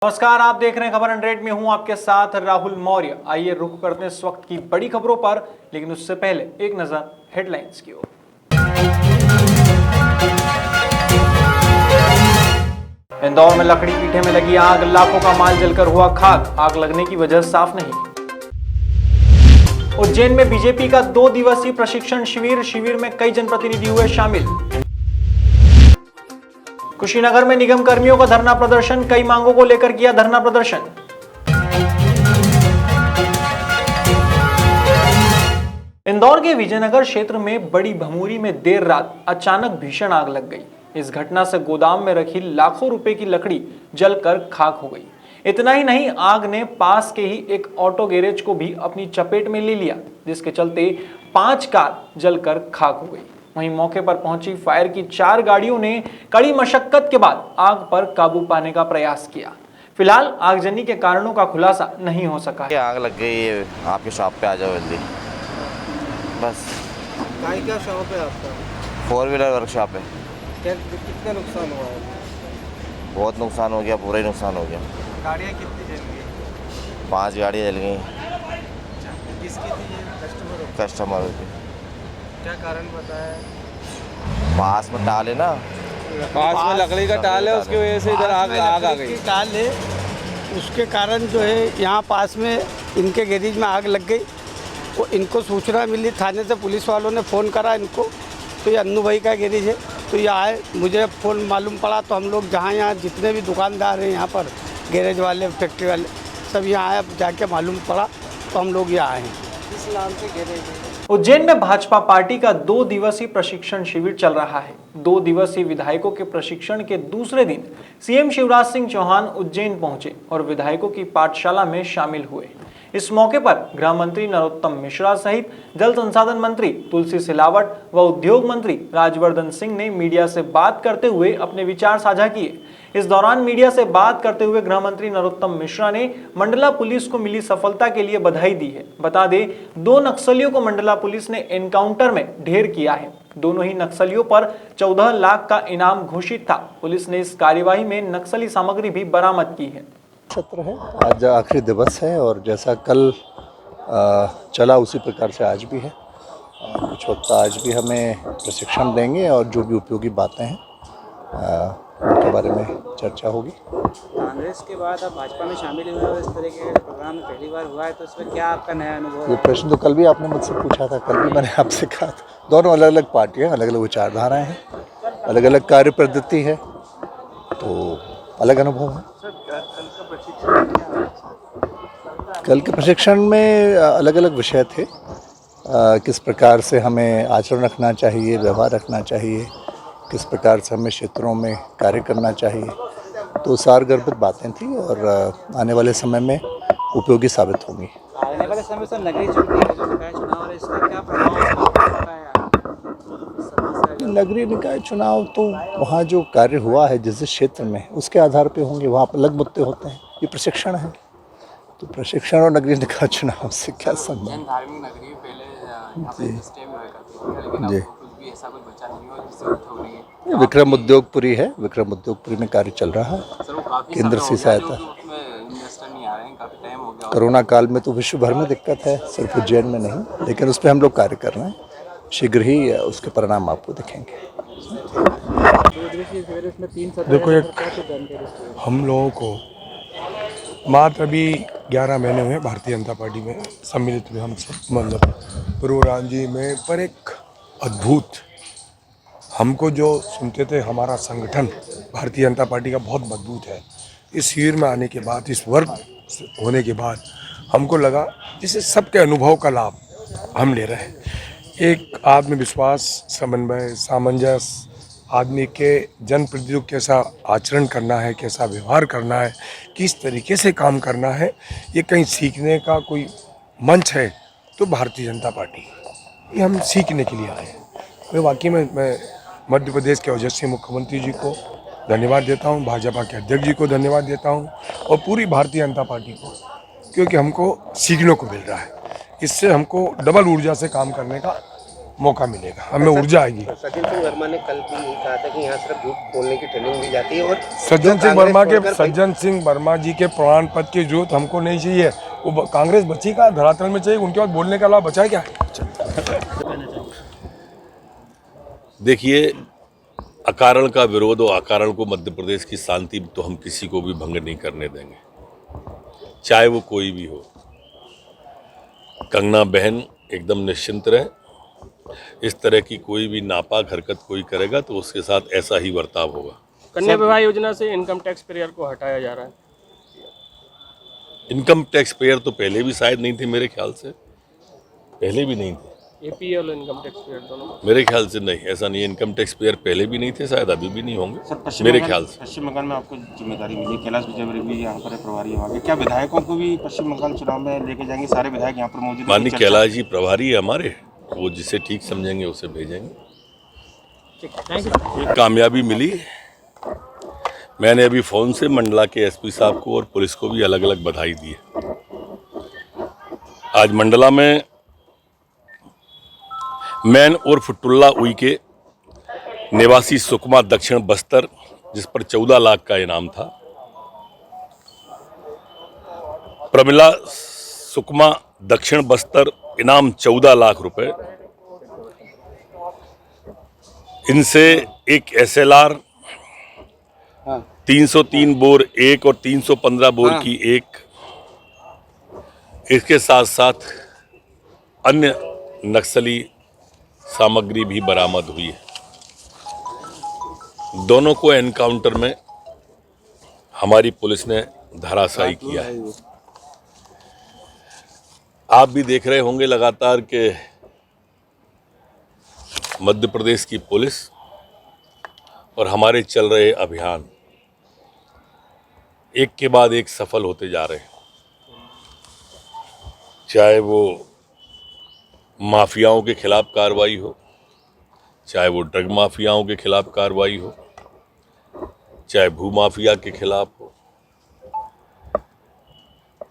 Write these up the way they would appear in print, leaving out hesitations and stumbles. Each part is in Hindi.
नमस्कार, आप देख रहे हैं खबर 100 में हूं आपके साथ राहुल मौर्य। आइए रुख करते हैं इस वक्त की बड़ी खबरों पर, लेकिन उससे पहले एक नजर हेडलाइंस की ओर। इंदौर में लकड़ी पीठे में लगी आग, लाखों का माल जलकर हुआ खाक। आग लगने की वजह साफ नहीं। उज्जैन में बीजेपी का 2 दिवसीय प्रशिक्षण शिविर में कई जनप्रतिनिधि हुए शामिल। कुशीनगर में निगम कर्मियों का धरना प्रदर्शन, कई मांगों को लेकर किया धरना प्रदर्शन। इंदौर के विजयनगर क्षेत्र में बड़ी भमूरी में देर रात अचानक भीषण आग लग गई। इस घटना से गोदाम में रखी लाखों रुपए की लकड़ी जलकर खाक हो गई। इतना ही नहीं, आग ने पास के ही एक ऑटो गैरेज को भी अपनी चपेट में ले लिया, जिसके चलते 5 कार जलकर खाक हो गई। वहीं मौके पर पहुंची फायर की 4 गाड़ियों ने कड़ी मशक्कत के बाद आग पर काबू पाने का प्रयास किया। फिलहाल आगजनी के कारणों का खुलासा नहीं हो सका है। आग लग गई है, आपके शॉप पे आ जाओ जल्दी। बस क्या शॉप है आपका? 4 व्हीलर वर्कशॉप है। कितना नुकसान हुआ है? बहुत नुकसान हो गया, पूरा ही नुकसान हो गया। गाड़ियाँ कितनी जल गई? 5 गाड़ियाँ जल गई। किसकी थी ये? कस्टमर की। क्या कारण बताया? पास में टाल है ना, पास में लकड़ी का टाल है, उसकी वजह से इधर आग आ गई। टाल है, उसके कारण जो है यहाँ पास में इनके गैरेज में आग लग गई। वो इनको सूचना मिली थाने से, पुलिस वालों ने फ़ोन करा इनको, तो ये अन्नू भाई का गैरेज है, तो ये आए। मुझे फ़ोन मालूम पड़ा तो हम लोग यहाँ जितने भी दुकानदार हैं यहाँ पर, गैरेज वाले, फैक्ट्री वाले, सब यहाँ आए। जाके मालूम पड़ा तो हम लोग यहाँ आए हैं। इस नाम से गैरेज है। उज्जैन में भाजपा पार्टी का 2 दिवसीय प्रशिक्षण शिविर चल रहा है। 2 दिवसीय विधायकों के प्रशिक्षण के दूसरे दिन सीएम शिवराज सिंह चौहान उज्जैन पहुंचे और विधायकों की पाठशाला में शामिल हुए। इस मौके पर गृह मंत्री नरोत्तम मिश्रा सहित जल संसाधन मंत्री तुलसी सिलावट व उद्योग मंत्री राजवर्धन सिंह ने मीडिया से बात करते हुए अपने विचार साझा किए। इस दौरान मीडिया से बात करते हुए गृह मंत्री नरोत्तम मिश्रा ने मंडला पुलिस को मिली सफलता के लिए बधाई दी है। बता दें, 2 नक्सलियों को मंडला पुलिस ने एनकाउंटर में ढेर किया है। दोनों ही नक्सलियों पर 14 लाख का इनाम घोषित था। पुलिस ने इस कार्यवाही में नक्सली सामग्री भी बरामद की है। सत्र है, आज आखिरी दिवस है और जैसा कल चला उसी प्रकार से आज भी है। कुछ वक्त आज भी हमें प्रशिक्षण देंगे और जो भी उपयोगी बातें हैं उनके बारे में चर्चा होगी। कांग्रेस के बाद अब भाजपा में शामिल हुए और इस तरह के प्रोग्राम में पहली बार हुआ है, तो इसमें क्या आपका नया अनुभव? ये प्रश्न तो कल भी आपने मुझसे पूछा था, कल भी मैंने आपसे कहा था। दोनों अलग अलग पार्टियाँ, अलग अलग विचारधाराएँ हैं, अलग अलग कार्य पद्धति है, तो अलग अनुभव है। कल के प्रशिक्षण में अलग अलग विषय थे। किस प्रकार से हमें आचरण रखना चाहिए, व्यवहार रखना चाहिए, किस प्रकार से हमें क्षेत्रों में कार्य करना चाहिए, तो सारगर्भित बातें थी और आने वाले समय में उपयोगी साबित होंगी। आने वाले समय से नगरीय चुनाव है, इसका क्या प्रभाव पड़ता है? नगरीय निकाय चुनाव तो वहाँ जो कार्य हुआ है जिस क्षेत्र में, उसके आधार पे होंगे। वहाँ पर अलग मुद्दे होते हैं, ये प्रशिक्षण है, तो प्रशिक्षण और नगरीय निकाय चुनाव से क्या संबंध? धार्मिक नगरी पहले जी, जी। विक्रम उद्योगपुरी है, विक्रम उद्योगपुरी में कार्य चल रहा है, केंद्र से सहायता। कोरोना काल में तो विश्व भर में दिक्कत है, सिर्फ उज्जैन में नहीं, लेकिन उस पर हम लोग कार्य कर रहे हैं। शीघ्र ही उसके परिणाम आपको दिखेंगे। देखो, एक हम लोगों को मात्र अभी 11 महीने हुए भारतीय जनता पार्टी में सम्मिलित हुए, हम सब मतलब प्रोग्राम जी में, पर एक अद्भुत, हमको जो सुनते थे हमारा संगठन भारतीय जनता पार्टी का बहुत मजबूत है। इस शिविर में आने के बाद, इस वर्ग होने के बाद हमको लगा जिससे सबके अनुभव का लाभ हम ले रहे हैं। एक आत्मविश्वास, समन्वय, सामंजस्य, आदमी के जनप्रतिनिधियों कैसा आचरण करना है, कैसा व्यवहार करना है, किस तरीके से काम करना है, ये कहीं सीखने का कोई मंच है तो भारतीय जनता पार्टी, ये हम सीखने के लिए आए हैं। मैं वाकई में मैं मध्य प्रदेश के ओजस्वी मुख्यमंत्री जी को धन्यवाद देता हूँ, भाजपा के अध्यक्ष जी को धन्यवाद देता हूँ और पूरी भारतीय जनता पार्टी को, क्योंकि हमको सीखने को मिल रहा है। इससे हमको डबल ऊर्जा से काम करने का मौका मिलेगा, हमें ऊर्जा आएगी। सज्जन सिंह वर्मा ने कल भी यही कहा था कि यहाँ सिर्फ झूठ बोलने की ट्रेनिंग दी जाती है और सज्जन सिंह वर्मा जी के प्रमाण पत्र की जरूरत हमको नहीं चाहिए। वो कांग्रेस बची का धरातल में चाहिए, उनके बाद बोलने के अलावा बचा है क्या? देखिए, अकारण का विरोध और अकारण को मध्य प्रदेश की शांति तो हम किसी को भी भंग नहीं करने देंगे, चाहे वो कोई भी हो। कंगना बहन एकदम निश्चिंत रहे, इस तरह की कोई भी नापाक हरकत कोई करेगा तो उसके साथ ऐसा ही बर्ताव होगा। कन्या विवाह योजना से इनकम टैक्स पेयर को हटाया जा रहा है। इनकम टैक्स पेयर तो पहले भी शायद नहीं थे, मेरे ख्याल से पहले भी नहीं थे। एपीएल इनकम टैक्स पेयर दोनों मेरे ख्याल से नहीं, ऐसा नहीं है। इनकम टैक्स पेयर पहले भी नहीं थे, शायद अभी भी नहीं होंगे मेरे ख्याल से। पश्चिम बंगाल में आपको जिम्मेदारी मिली, कैलाश विजयवर्गीय भी यहाँ पर प्रभारी है वहाँ के, क्या विधायकों को भी पश्चिम बंगाल चुनाव में लेके जाएंगे? सारे विधायक यहाँ पर मौजूद हैं। माननीय कैलाश जी प्रभारी है हमारे, वो जिसे ठीक समझेंगे उसे भेजेंगे। कामयाबी मिली। मैंने अभी फ़ोन से मंडला के एसपी साहब को और पुलिस को भी अलग अलग बधाई दी है। आज मंडला में मैन उर्फ टुल्ला उई के निवासी सुकमा दक्षिण बस्तर, जिस पर 14 लाख का इनाम था, प्रमिला सुकमा दक्षिण बस्तर इनाम 14 लाख रुपए, इनसे एक SLR 303 बोर एक और 315 बोर की एक, इसके साथ साथ अन्य नक्सली सामग्री भी बरामद हुई है। दोनों को एनकाउंटर में हमारी पुलिस ने धराशायी किया है। आप भी देख रहे होंगे लगातार कि मध्य प्रदेश की पुलिस और हमारे चल रहे अभियान एक के बाद एक सफल होते जा रहे हैं। चाहे वो माफियाओं के खिलाफ कार्रवाई हो, चाहे वो ड्रग माफियाओं के खिलाफ कार्रवाई हो, चाहे भू माफिया के खिलाफ हो,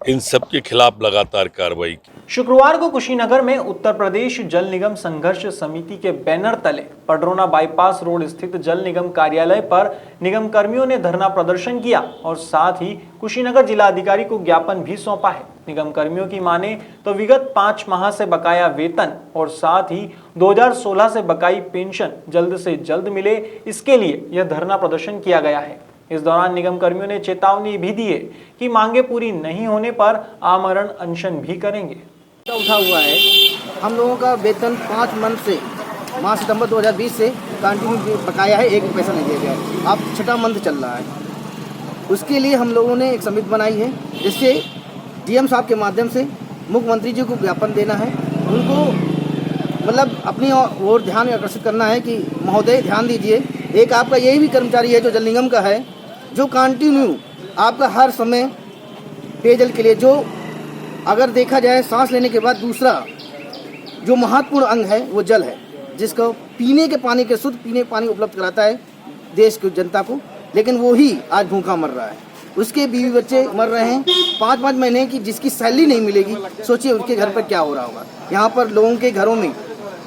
इन सब के खिलाफ लगातार कार्रवाई की। शुक्रवार को कुशीनगर में उत्तर प्रदेश जल निगम संघर्ष समिति के बैनर तले पडरौना बाईपास रोड स्थित जल निगम कार्यालय पर निगम कर्मियों ने धरना प्रदर्शन किया और साथ ही कुशीनगर जिलाधिकारी को ज्ञापन भी सौंपा है। निगम कर्मियों की माने तो विगत 5 माह से बकाया वेतन और साथ ही 2016 से बकाई पेंशन जल्द से जल्द मिले, इसके लिए यह धरना प्रदर्शन किया गया है। इस दौरान निगम कर्मियों ने चेतावनी भी दी है कि मांगे पूरी नहीं होने पर आमरण अनशन भी करेंगे। उठा हुआ है, हम लोगों का वेतन 5 मंथ से माह सितंबर 2020 से कंटिन्यू बकाया है, 1 पैसा नहीं दिया गया है। अब 6वां मंथ चल रहा है। उसके लिए हम लोगों ने एक समिति बनाई है, जिससे डीएम साहब के माध्यम से मुख्यमंत्री जी को ज्ञापन देना है। उनको मतलब अपनी ओर ध्यान आकर्षित करना है कि महोदय ध्यान दीजिए, एक आपका यही भी कर्मचारी है जो जल निगम का है, जो कंटिन्यू आपका हर समय पेयजल के लिए, जो अगर देखा जाए सांस लेने के बाद दूसरा जो महत्वपूर्ण अंग है वो जल है, जिसको पीने के पानी के शुद्ध पीने पानी उपलब्ध कराता है देश की जनता को, लेकिन वो ही आज भूखा मर रहा है। उसके बीवी बच्चे मर रहे हैं 5-5 महीने की, जिसकी सैलरी नहीं मिलेगी। सोचिए उसके घर पर क्या हो रहा होगा। यहाँ पर लोगों के घरों में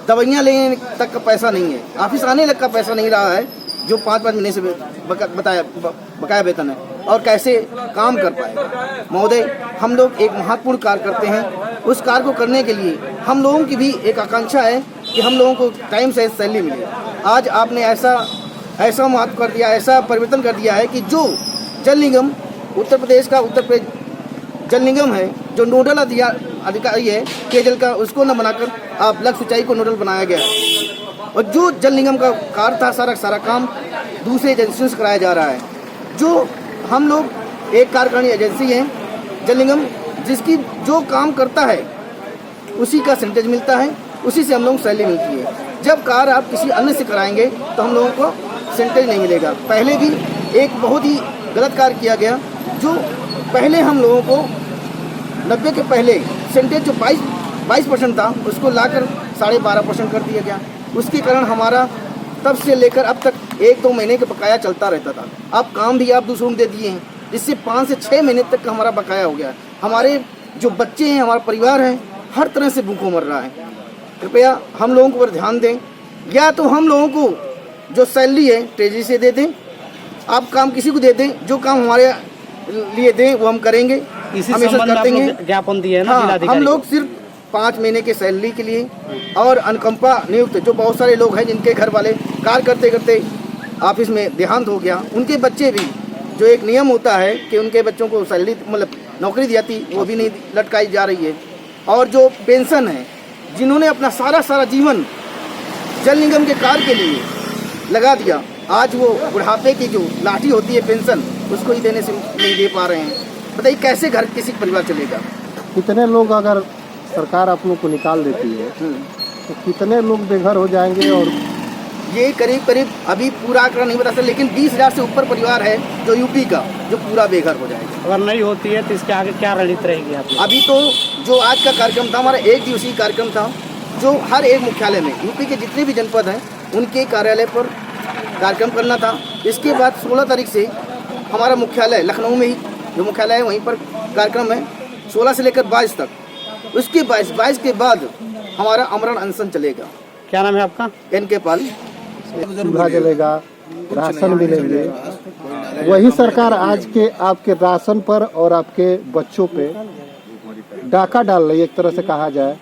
दवाइयाँ लेने तक का पैसा नहीं है, ऑफिस आने तक का पैसा नहीं रहा है, जो 5-5 महीने से बकाया वेतन है, और कैसे काम कर पाएगा। महोदय, हम लोग एक महत्वपूर्ण कार्य करते हैं, उस कार्य को करने के लिए हम लोगों की भी एक आकांक्षा है कि हम लोगों को टाइम से सैलरी मिले। आज आपने ऐसा महत्व कर दिया, ऐसा परिवर्तन कर दिया है कि जो जल निगम उत्तर प्रदेश जल निगम है, जो नोडल अधिकारी है पेयजल का, उसको न बनाकर आप लक्ष्य सिंचाई को नोडल बनाया गया है। और जो जल निगम का कार्य था, सारा काम दूसरे एजेंसियों से कराया जा रहा है। जो हम लोग एक कार्यकारिणी एजेंसी है जल निगम, जिसकी जो काम करता है उसी का सेंटेज मिलता है, उसी से हम लोग सैलरी मिलती है। जब कार्य आप किसी अन्य से कराएंगे तो हम लोगों को सेंटेज नहीं मिलेगा। पहले भी एक बहुत ही गलत कार्य किया गया, जो पहले हम लोगों को 90 के पहले सेंटेज जो 22% था, उसको लाकर 12.5% कर दिया गया। उसके कारण हमारा तब से लेकर अब तक 1-2 महीने का बकाया चलता रहता था। अब काम भी आप दूसरों को दे दिए हैं, जिससे 5 से 6 महीने तक का हमारा बकाया हो गया। हमारे जो बच्चे हैं, हमारा परिवार है, हर तरह से भूखों मर रहा है। कृपया हम लोगों को पर ध्यान दें, या तो हम लोगों को जो सैलरी है तेजी से दे दें, आप काम किसी को दे दें, जो काम हमारे लिए दें वो हम करेंगे, हमेशा करते ज्ञापन दिए ना हाँ, हम लोग सिर्फ 5 महीने के सैलरी के लिए और अनुकंपा नियुक्त जो बहुत सारे लोग हैं जिनके घर वाले कार्य करते करते ऑफिस में देहांत हो गया, उनके बच्चे भी जो एक नियम होता है कि उनके बच्चों को सैलरी मतलब नौकरी दी जाती वो भी नहीं लटकाई जा रही है। और जो पेंशन है, जिन्होंने अपना सारा जीवन जल निगम के कार्य के लिए लगा दिया, आज वो बुढ़ापे की जो लाठी होती है पेंशन, उसको ही देने से नहीं दे पा रहे हैं। बताइए कैसे घर किसी का परिवार चलेगा। कितने लोग अगर सरकार आप लोग को निकाल देती है तो कितने लोग बेघर हो जाएंगे? और ये करीब अभी पूरा आंकड़ा नहीं बता सकते, लेकिन 20,000 से ऊपर परिवार है जो यूपी का जो पूरा बेघर हो जाएगा। अगर नहीं होती है तो इसके आगे क्या रणनीति रहेगी आप? अभी तो जो आज का कार्यक्रम था हमारा 1 दिवसीय कार्यक्रम था, जो हर एक मुख्यालय में यूपी के जितने भी जनपद हैं उनके कार्यालय पर कार्यक्रम करना था। इसके बाद 16 तारीख से हमारा मुख्यालय लखनऊ में ही जो मुख्यालय है वहीं पर कार्यक्रम है 16 से लेकर 22 तक। उसके 22 के बाद हमारा आमरण अनशन चलेगा। क्या नाम है आपका? NK पाल। चूल्हा जलेगा, राशन मिलेंगे, वही सरकार आज के आपके राशन पर और आपके बच्चों पे डाका डाल रही है एक तरह से कहा जाए,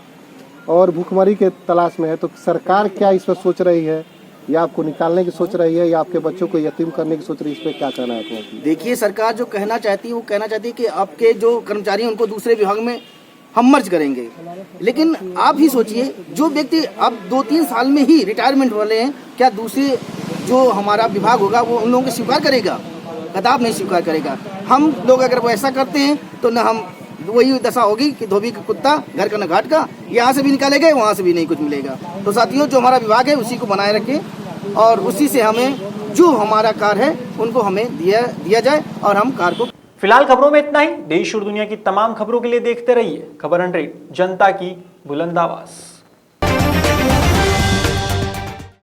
और भूखमरी के तलाश में है। तो सरकार क्या इस पर सोच रही है, या आपको निकालने की सोच रही है, या आपके बच्चों को यतीम करने की सोच रही है? इस पर क्या कहना है आपको? देखिए, सरकार जो कहना चाहती है वो कहना चाहती है कि आपके जो कर्मचारी हैं उनको दूसरे विभाग में हम मर्ज करेंगे, लेकिन आप ही सोचिए जो व्यक्ति अब 2-3 साल में ही रिटायरमेंट वाले हैं, क्या दूसरे जो हमारा विभाग होगा वो उन लोगों को स्वीकार करेगा? कदाप नहीं स्वीकार करेगा। हम लोग अगर वो ऐसा करते हैं तो न हम वही दशा होगी कि धोबी का कुत्ता घर का न घाट का, यहाँ से भी निकाले गए वहाँ से भी नहीं कुछ मिलेगा। तो साथियों, जो हमारा विभाग है उसी को बनाए रखें और उसी से हमें जो हमारा कार्य है उनको हमें दिया जाए और हम कार्य को। फिलहाल खबरों में इतना ही। देश और दुनिया की तमाम खबरों के लिए देखते रहिए खबर 100, जनता की बुलंद आवाज।